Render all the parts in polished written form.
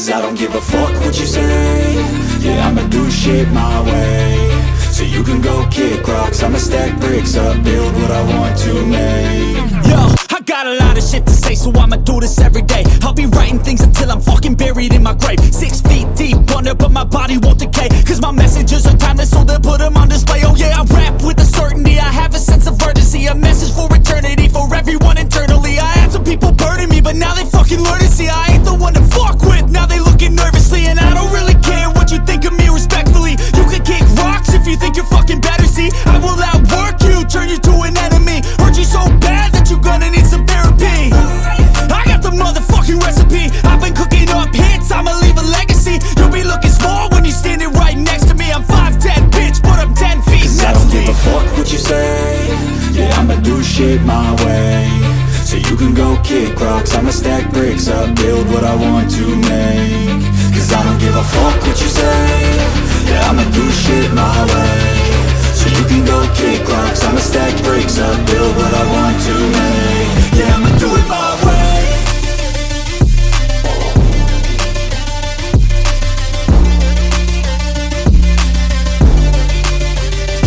Cause I don't give a fuck what you say. Yeah, I'ma do shit my way. So you can go kick rocks, I'ma stack bricks up, build what I want to make. Yo, I got a lot of shit to say, so I'ma do this every day. I'll be writing things until I'm fucking buried in my grave. 6 feet deep under, but my body won't decay. Cause my messages are timeless, so they'll put them on display. Oh yeah, I rap with a certainty, I have a sense of urgency. A message for eternity, for everyone internally. I had some people burning me, but now they fucking learn to see I ain't the one to fuck with, now they looking nervously. And I don't really care what you think of me respectfully. You can kick rocks if you think you're fucking better, see. I will outwork you, turn you to an enemy. Hurt you so bad that you're gonna need some therapy. I got the motherfucking recipe. I've been cooking up hits, I'ma leave a legacy. You'll be looking small when you're standing right next to me. I'm 5'10", bitch, but I'm 10 feet Cause next I don't to give me. a fuck what you say. Yeah, I'ma do shit my way. So you can go kick rocks, I'ma stack bricks up, build what I want to make. Cause I don't give a fuck what you say. Yeah, I'ma do shit my way. So you can go kick rocks, I'ma stack bricks up, build what I want to make. Yeah, I'ma do it my way.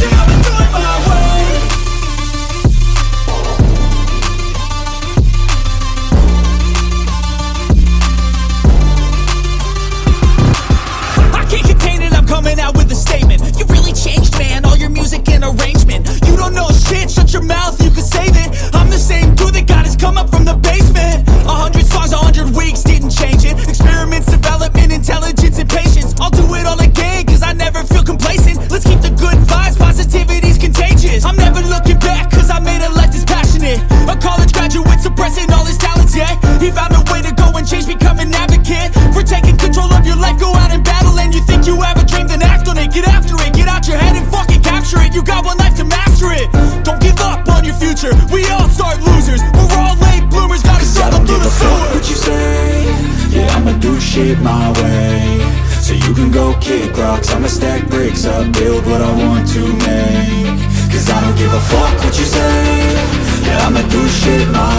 Yeah, I'ma do it my way. I can't contain it, I'm coming out with a statement. You really changed, man, all your music and arrangement. You don't know shit, shut your mouth, you can save it. I'm the same dude that got his come up from the basement. 100 songs, 100 weeks, didn't change it. Experiments, development, intelligence, and patience. I'll do it all again, cause I never feel complacent. Let's keep the good vibes, positivity's contagious. I'm never looking back, cause I made a life that's passionate. A college graduate suppressing all his talents, yeah. He found a way to go and change, become an advocate. For taking control of your life, go out and battle. And you think you have a dream, then act on it. Get after it, get out your head and fucking capture it. You got one life to master it. Don't give up on your future, we all start losers. We're all late bloomers, gotta Cause I struggle don't through give the a fuck sewer. what you say. Yeah, I'ma do shit my way. So you can go kick rocks, I'ma stack bricks up, build what I want to make. Cause I don't give a fuck what you say. Yeah, I'ma do shit my